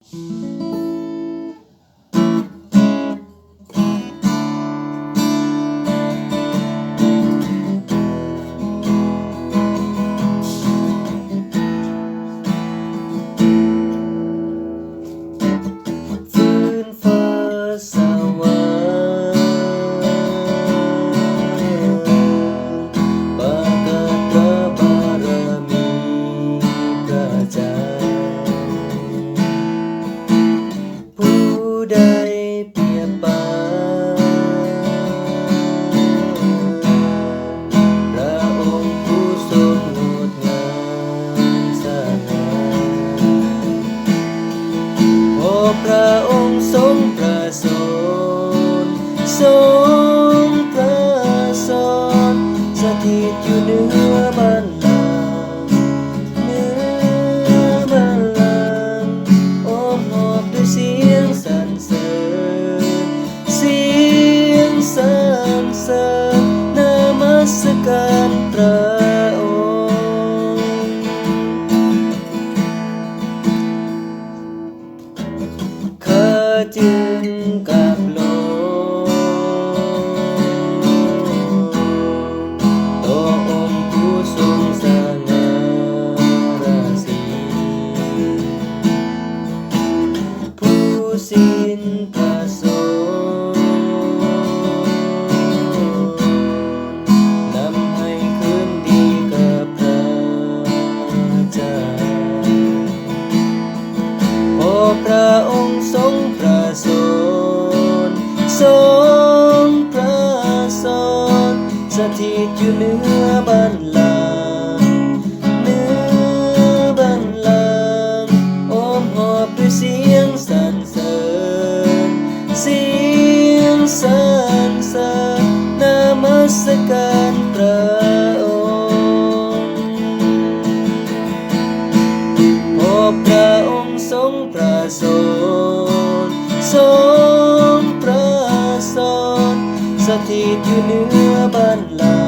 ฟื้นฟ้าสว่างประกาศพระบารมีพระเจ้าผู้ใดเปรียบปานพระองค์ผู้ทรงงดงามสง่าโอ้พระองค์ทรงประเสริฐทรงประเสริฐสถิตอยู่เหนือบัลลังก์เหนือบัลลังก์อ้อมหอบด้วยเสียงสรรเสริญเสียงสรรเสริญนมัสการพระองค์ข้าจึงกราบลงต่อองค์ผู้ทรงสง่าราศีผู้สิ้นประสงค์นำให้คืนดีกับพระเจ้าพอพระองค์ทรงประเสริฐทรงประเสริฐสถิตอยู่เหนือบัลลังก์เหนือบัลลังก์อ้อมหอบด้วยเสียงสรรเสริญเสียงสรรเสริญนมัสการพระองค์พอพระองค์ทรงประเสริฐทรงประเสริฐสถิตอยู่เหนือบัลลั